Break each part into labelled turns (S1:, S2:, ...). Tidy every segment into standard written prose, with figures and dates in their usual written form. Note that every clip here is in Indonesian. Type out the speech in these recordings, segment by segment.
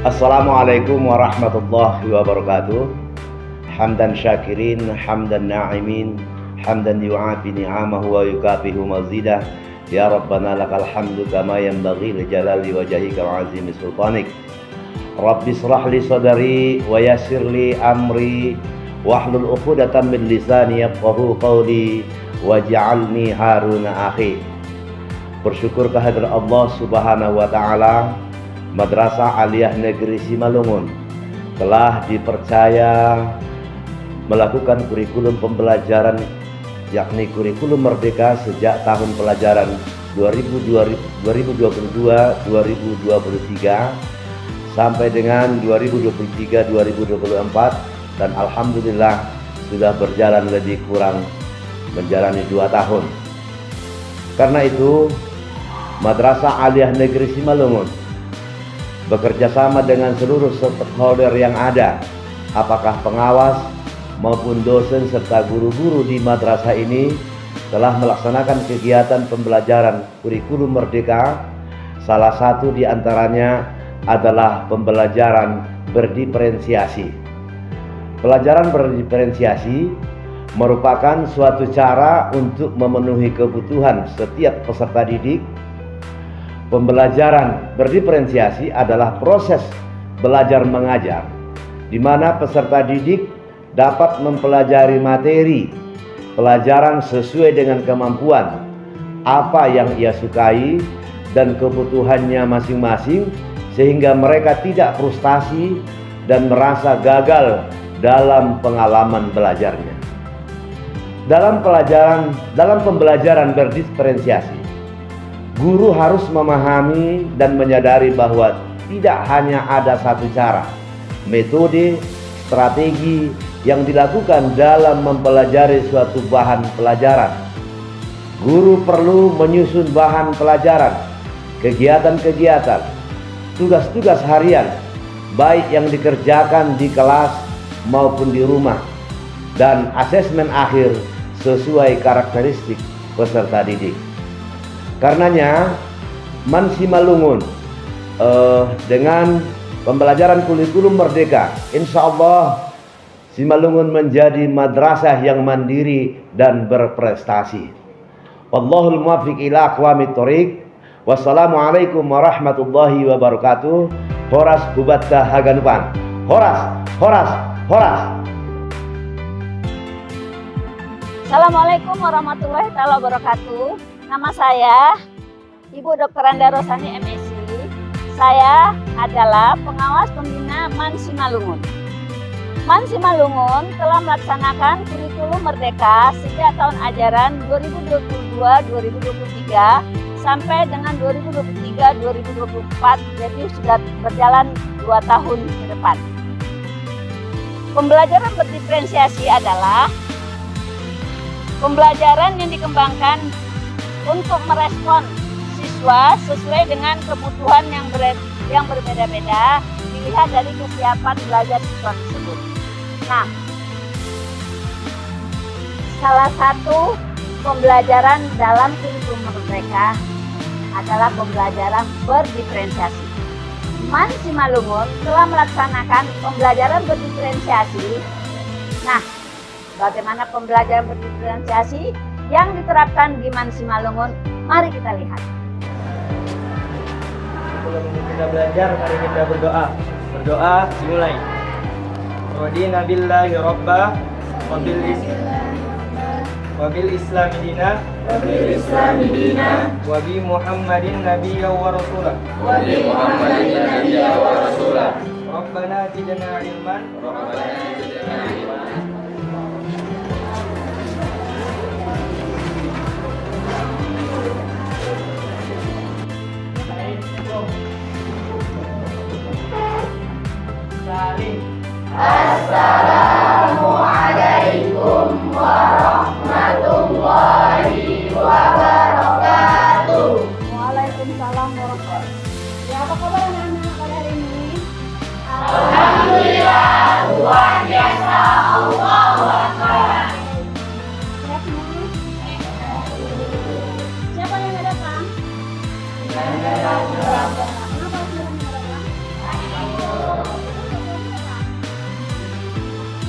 S1: Assalamualaikum warahmatullahi wabarakatuh. Hamdan syakirin, hamdan na'imin, hamdan yu'afi ni'amahu wa yukafihu mazidah. Ya Rabbana lakal hamdu kama yanbaghi li jalali wajhika wa azimi sultanik. Rabbi israh li sadri wa yassir li amri wahlul 'uqdatam min lisani yafqahu qawli waj'alni haruna akhi. Bersyukur kehadirat Allah Subhanahu wa taala, Madrasah Aliyah Negeri Simalungun telah dipercaya melakukan kurikulum pembelajaran yakni kurikulum merdeka sejak tahun pelajaran 2022-2023 sampai dengan 2023-2024, dan alhamdulillah sudah berjalan lebih kurang menjalani 2 tahun. Karena itu Madrasah Aliyah Negeri Simalungun bekerja sama dengan seluruh stakeholder yang ada, apakah pengawas maupun dosen serta guru-guru di madrasah ini, telah melaksanakan kegiatan pembelajaran kurikulum merdeka. Salah satu di antaranya adalah pembelajaran berdiferensiasi. Pelajaran berdiferensiasi merupakan suatu cara untuk memenuhi kebutuhan setiap peserta didik. Pembelajaran berdiferensiasi adalah proses belajar mengajar di mana peserta didik dapat mempelajari materi pelajaran sesuai dengan kemampuan, apa yang ia sukai dan kebutuhannya masing-masing, sehingga mereka tidak frustasi dan merasa gagal dalam pengalaman belajarnya. Dalam pembelajaran berdiferensiasi, guru harus memahami dan menyadari bahwa tidak hanya ada satu cara, metode, strategi yang dilakukan dalam mempelajari suatu bahan pelajaran. Guru perlu menyusun bahan pelajaran, kegiatan-kegiatan, tugas-tugas harian, baik yang dikerjakan di kelas maupun di rumah, dan asesmen akhir sesuai karakteristik peserta didik. Karenanya Man Simalungun dengan pembelajaran kurikulum merdeka, insya Allah Simalungun menjadi madrasah yang mandiri dan berprestasi. Wallahul muwaffiq ila aqwamit thoriq. Wassalamualaikum warahmatullahi wabarakatuh. Horas Hubatta Haganupan. Horas, horas, horas.
S2: Assalamualaikum warahmatullahi wabarakatuh. Nama saya Ibu Dr. Anda Rosani MSc. Saya adalah pengawas pembina Man Simalungun. Man Simalungun telah melaksanakan kurikulum merdeka sejak tahun ajaran 2022-2023 sampai dengan 2023-2024, jadi sudah berjalan 2 tahun ke depan. Pembelajaran berdiferensiasi adalah pembelajaran yang dikembangkan untuk merespon siswa sesuai dengan kebutuhan yang berbeda-beda, dilihat dari kesiapan belajar siswa tersebut. Nah, salah satu pembelajaran dalam kurikulum merdeka adalah pembelajaran berdiferensiasi. Man Simalungun telah melaksanakan pembelajaran berdiferensiasi. Nah, bagaimana pembelajaran berdiferensiasi yang diterapkan di Man Simalungun? Mari kita lihat.
S3: Sebelum kita belajar, mari kita berdoa. Berdoa dimulai. Radina billahi rabba wa bil islami dina wa bi Muhammadin nabiyya wa rasulah. Rabbana zidna ilman.
S4: Assalamualaikum warahmatullahi wabarakatuh.
S2: Waalaikumsalam warahmatullahi wabarakatuh. Ya, apa kabar anak-anak pada hari ini?
S4: Alhamdulillah, luar biasa. Allahu Akbar.
S2: Siap semua? Siapa yang nggak datang? Kenapa harus yang nggak datang?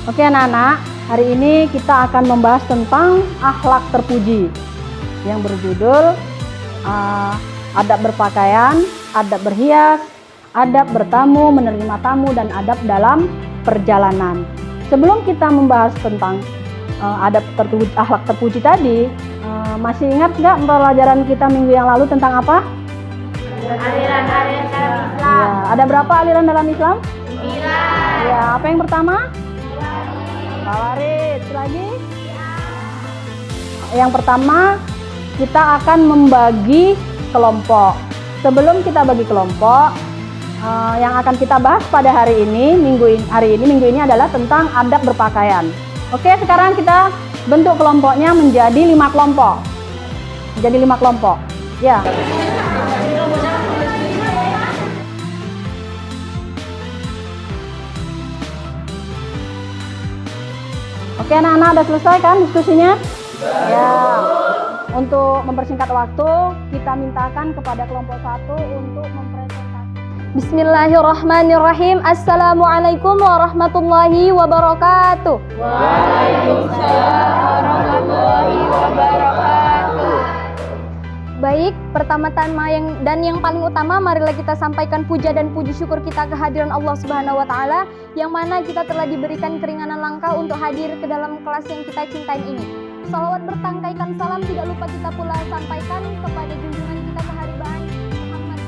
S5: Oke anak-anak, hari ini kita akan membahas tentang akhlak terpuji yang berjudul adab berpakaian, adab berhias, adab bertamu, menerima tamu, dan adab dalam perjalanan. Sebelum kita membahas tentang akhlak terpuji tadi, masih ingat nggak pelajaran kita minggu yang lalu tentang apa?
S4: Aliran-aliran dalam Islam.
S5: Ya, ada berapa aliran dalam Islam?
S4: 9.
S5: Ya, apa yang pertama? Khawarij. Lagi? Yang pertama, kita akan membagi kelompok. Sebelum kita bagi kelompok, yang akan kita bahas pada hari ini, minggu ini adalah tentang adab berpakaian. Oke, sekarang kita bentuk kelompoknya menjadi 5 kelompok. Ya. Oke anak-anak, udah selesai kan diskusinya? Ya. Untuk mempersingkat waktu, kita mintakan kepada kelompok 1 untuk mempresentasikan.
S6: Bismillahirrahmanirrahim. Assalamualaikum warahmatullahi wabarakatuh.
S4: Waalaikumsalam warahmatullahi wabarakatuh.
S6: Baik, pertama-tama yang paling utama, marilah kita sampaikan puja dan puji syukur kita kehadiran Allah Subhanahu wa Ta'ala, yang mana kita telah diberikan keringanan langkah untuk hadir ke dalam kelas yang kita cintai ini. Salawat bertangkaikan salam tidak lupa kita pula sampaikan kepada junjungan kita keharibaan Muhammad.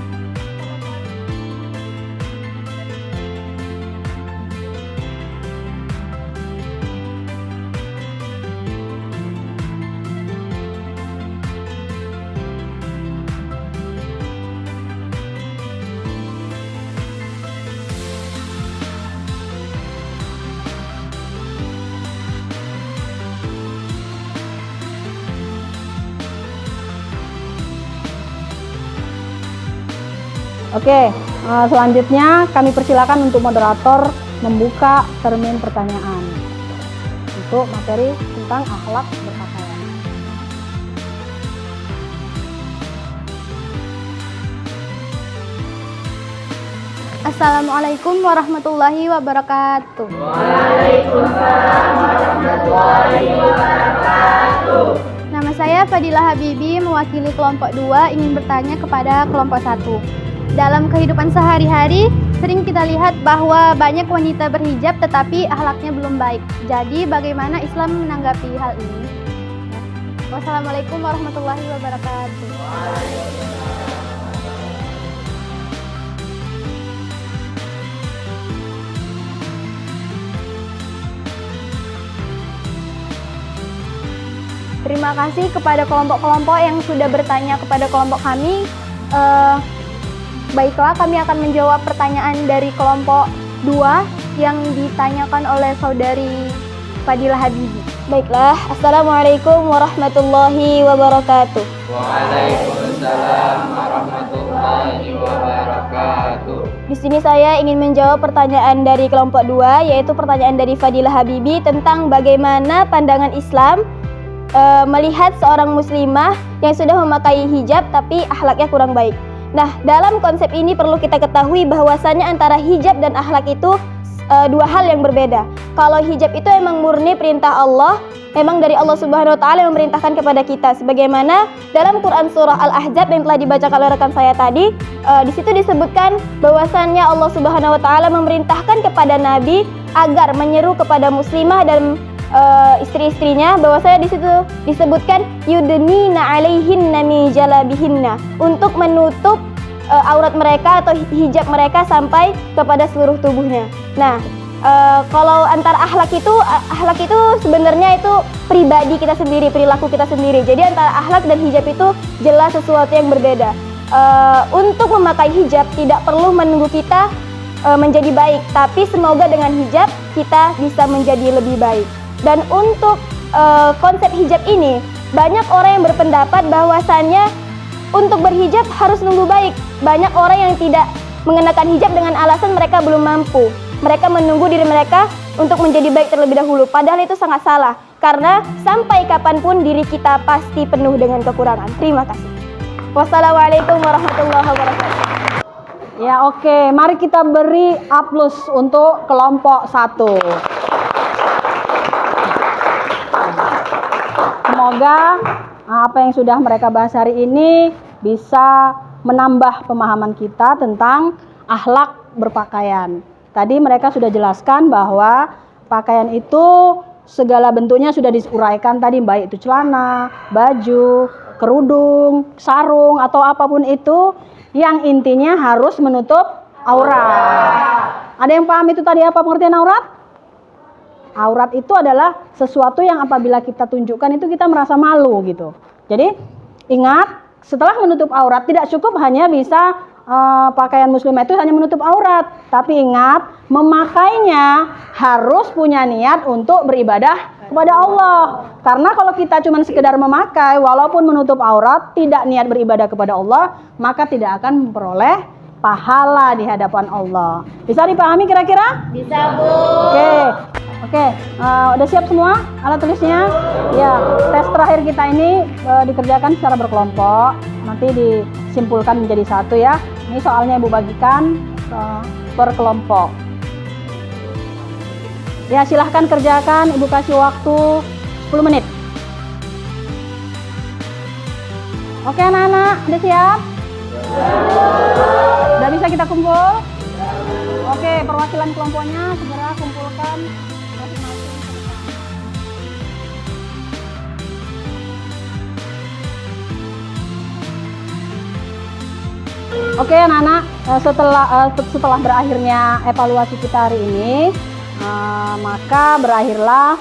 S5: Oke, selanjutnya kami persilakan untuk moderator membuka termin pertanyaan untuk materi tentang akhlak berpakaian.
S6: Assalamualaikum warahmatullahi wabarakatuh.
S4: Waalaikumsalam warahmatullahi wabarakatuh.
S6: Nama saya Fadilah Habibi, mewakili kelompok 2, ingin bertanya kepada kelompok 1. Dalam kehidupan sehari-hari, sering kita lihat bahwa banyak wanita berhijab tetapi akhlaknya belum baik. Jadi bagaimana Islam menanggapi hal ini? Wassalamualaikum warahmatullahi wabarakatuh. Terima kasih kepada kelompok-kelompok yang sudah bertanya kepada kelompok kami. Baiklah, kami akan menjawab pertanyaan dari kelompok 2 yang ditanyakan oleh saudari Fadilah Habibi. Baiklah, Assalamualaikum warahmatullahi wabarakatuh.
S3: Waalaikumsalam warahmatullahi wabarakatuh.
S6: Di sini saya ingin menjawab pertanyaan dari kelompok 2, yaitu pertanyaan dari Fadilah Habibi tentang bagaimana pandangan Islam melihat seorang muslimah yang sudah memakai hijab tapi akhlaknya kurang baik. Nah, dalam konsep ini perlu kita ketahui bahwasannya antara hijab dan akhlak itu 2 hal yang berbeda. Kalau hijab itu emang murni perintah Allah, memang dari Allah Subhanahu wa Ta'ala yang memerintahkan kepada kita. Sebagaimana dalam Quran surah Al-Ahzab yang telah dibacakan oleh rekan saya tadi, di situ disebutkan bahwasannya Allah Subhanahu wa Ta'ala memerintahkan kepada Nabi agar menyeru kepada muslimah dan istri-istrinya, bahwasanya di situ disebutkan yudnina alaihinna min jalabihinna, untuk menutup aurat mereka atau hijab mereka sampai kepada seluruh tubuhnya. Nah, kalau antara akhlak itu sebenarnya itu pribadi kita sendiri, perilaku kita sendiri. Jadi antara akhlak dan hijab itu jelas sesuatu yang berbeda. Untuk memakai hijab tidak perlu menunggu kita menjadi baik, tapi semoga dengan hijab kita bisa menjadi lebih baik. Dan untuk konsep hijab ini, banyak orang yang berpendapat bahwasannya untuk berhijab harus nunggu baik. Banyak orang yang tidak mengenakan hijab dengan alasan mereka belum mampu. Mereka menunggu diri mereka untuk menjadi baik terlebih dahulu. Padahal itu sangat salah, karena sampai kapanpun diri kita pasti penuh dengan kekurangan. Terima kasih. Wassalamualaikum warahmatullahi wabarakatuh.
S5: Ya oke, mari kita beri aplaus untuk kelompok 1. Semoga apa yang sudah mereka bahas hari ini bisa menambah pemahaman kita tentang akhlak berpakaian. Tadi mereka sudah jelaskan bahwa pakaian itu segala bentuknya sudah diuraikan tadi, baik itu celana, baju, kerudung, sarung atau apapun itu, yang intinya harus menutup aurat. Ada yang paham itu tadi apa pengertian aurat? Aurat itu adalah sesuatu yang apabila kita tunjukkan itu kita merasa malu gitu. Jadi ingat, setelah menutup aurat tidak cukup hanya bisa pakaian muslimah itu hanya menutup aurat, tapi ingat, memakainya harus punya niat untuk beribadah kepada Allah. Karena kalau kita cuma sekedar memakai walaupun menutup aurat, tidak niat beribadah kepada Allah, maka tidak akan memperoleh pahala di hadapan Allah. Bisa dipahami kira-kira?
S4: Bisa, Bu.
S5: Oke, udah siap semua alat tulisnya? Ya, tes terakhir kita ini dikerjakan secara berkelompok. Nanti disimpulkan menjadi satu ya. Ini soalnya Ibu bagikan per kelompok. Ya, silahkan kerjakan. Ibu kasih waktu 10 menit. Oke anak-anak, udah siap? Udah bisa kita kumpul? Oke, perwakilan kelompoknya segera kumpulkan masing-masing ke depan. Oke anak-anak, setelah berakhirnya evaluasi kita hari ini, maka berakhirlah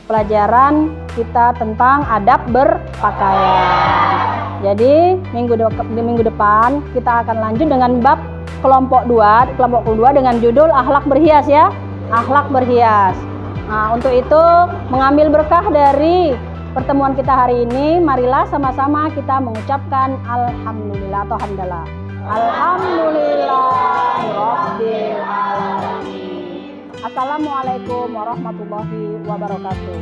S5: pelajaran kita tentang adab berpakaian. Jadi minggu depan kita akan lanjut dengan bab kelompok kedua dengan judul akhlak berhias ya, akhlak berhias. Nah, untuk itu mengambil berkah dari pertemuan kita hari ini, marilah sama-sama kita mengucapkan alhamdulillah atau hamdalah. Alhamdulillahirabbil alamin. Assalamualaikum warahmatullahi wabarakatuh.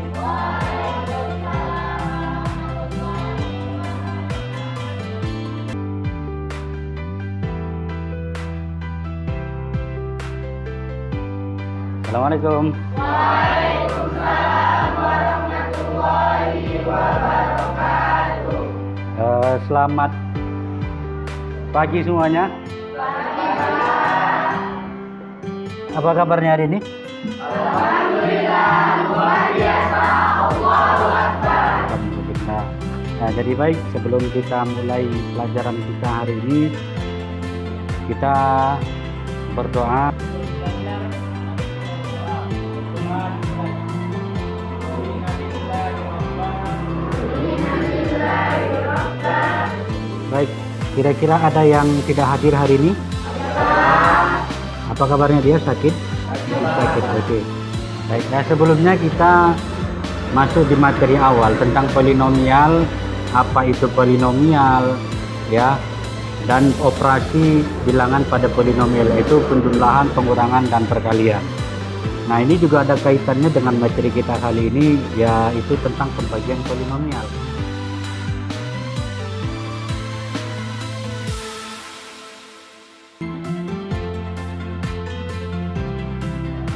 S7: Assalamualaikum.
S4: Waalaikumsalam warahmatullahi wabarakatuh.
S7: Selamat pagi semuanya. Apa kabarnya hari ini?
S4: Alhamdulillah, luar biasa. Allahu Akbar.
S7: Alhamdulillah. Nah, jadi baik, sebelum kita mulai pelajaran kita hari ini, kita berdoa. Baik, kira-kira ada yang tidak hadir hari ini? Apa kabarnya dia? Sakit? Sakit, oke. Baik, nah sebelumnya kita masuk di materi awal tentang polinomial, apa itu polinomial, ya, dan operasi bilangan pada polinomial, itu penjumlahan, pengurangan, dan perkalian. Nah, ini juga ada kaitannya dengan materi kita kali ini, yaitu tentang pembagian polinomial.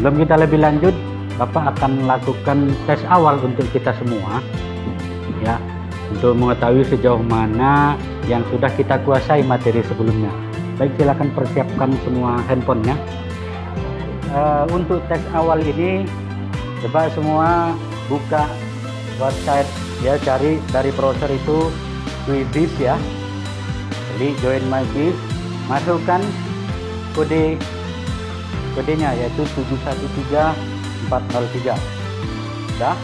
S7: Sebelum kita lebih lanjut, Bapak akan melakukan tes awal untuk kita semua, ya, untuk mengetahui sejauh mana yang sudah kita kuasai materi sebelumnya. Baik, silakan persiapkan semua handphonenya. Untuk tes awal ini, coba semua buka website, ya, cari dari browser itu Quizzes ya. Jadi join my quiz, masukkan kodenya yaitu 713403. Sudah?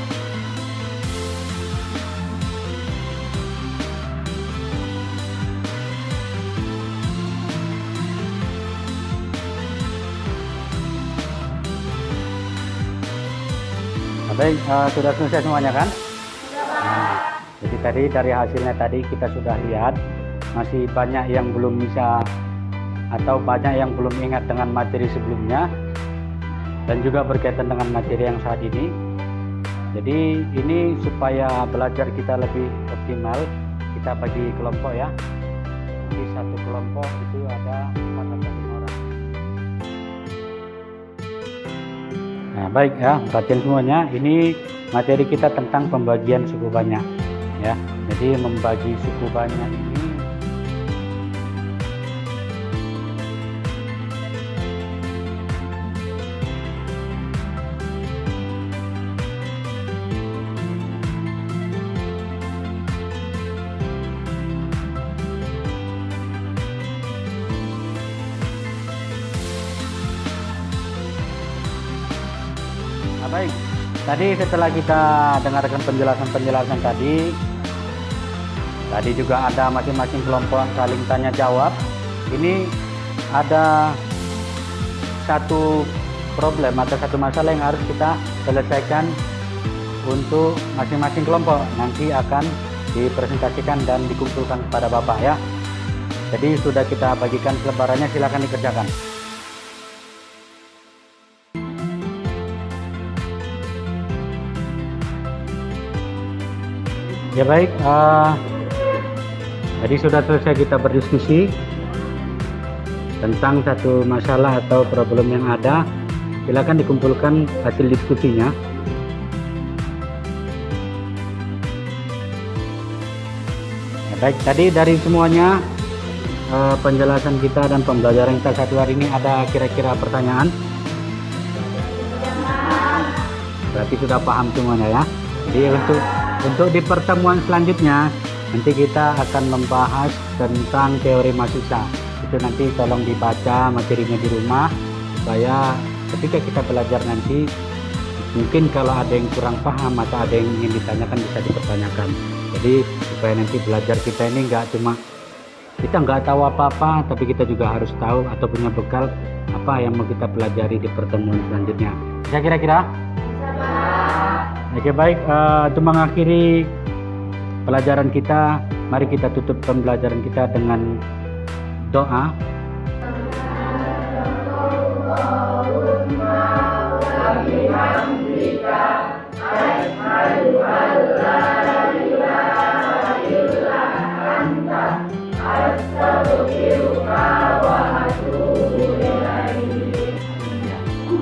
S7: Baik, sudah selesai semuanya kan? Nah, jadi tadi dari hasilnya tadi kita sudah lihat masih banyak yang belum bisa atau banyak yang belum ingat dengan materi sebelumnya dan juga berkaitan dengan materi yang saat ini. Jadi ini supaya belajar kita lebih optimal, kita bagi kelompok ya. Di satu kelompok itu ada 4 atau 5 orang. Nah, baik ya, perhatian semuanya. Ini materi kita tentang pembagian suku banyak. ya. Jadi membagi suku banyak ini baik. Tadi setelah kita dengarkan penjelasan tadi juga ada masing-masing kelompok saling tanya jawab. Ini ada satu problem atau satu masalah yang harus kita selesaikan untuk masing-masing kelompok. Nanti akan dipresentasikan dan dikumpulkan kepada Bapak ya. Jadi sudah kita bagikan selebarannya, silakan dikerjakan. Ya baik, tadi sudah selesai kita berdiskusi tentang satu masalah atau problem yang ada. Silakan dikumpulkan hasil diskusinya. Ya baik, tadi dari semuanya penjelasan kita dan pembelajaran kita satu hari ini, ada kira-kira pertanyaan? Berarti sudah paham semuanya ya. Jadi untuk di pertemuan selanjutnya nanti kita akan membahas tentang teori mahasiswa. Itu nanti tolong dibaca materinya di rumah supaya ketika kita belajar nanti mungkin kalau ada yang kurang paham atau ada yang ingin ditanyakan bisa dipertanyakan. Jadi supaya nanti belajar kita ini nggak cuma kita nggak tahu apa-apa, tapi kita juga harus tahu atau punya bekal apa yang mau kita pelajari di pertemuan selanjutnya. Bisa kira-kira? Oke baik, untuk mengakhiri pelajaran kita, mari kita tutup pembelajaran kita dengan doa.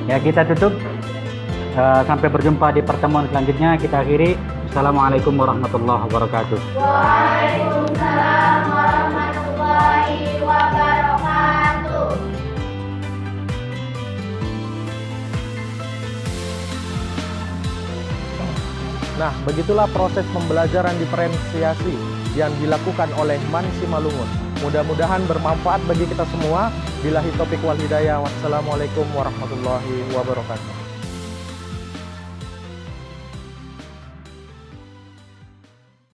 S7: Ya, kita tutup. Sampai berjumpa di pertemuan selanjutnya. Kita akhiri. Assalamualaikum warahmatullahi wabarakatuh.
S4: Waalaikumsalam warahmatullahi wabarakatuh.
S8: Nah, begitulah proses pembelajaran diferensiasi yang dilakukan oleh Man Simalungun. Mudah-mudahan bermanfaat bagi kita semua. Billahi taufiq wal hidayah. Wassalamualaikum warahmatullahi wabarakatuh.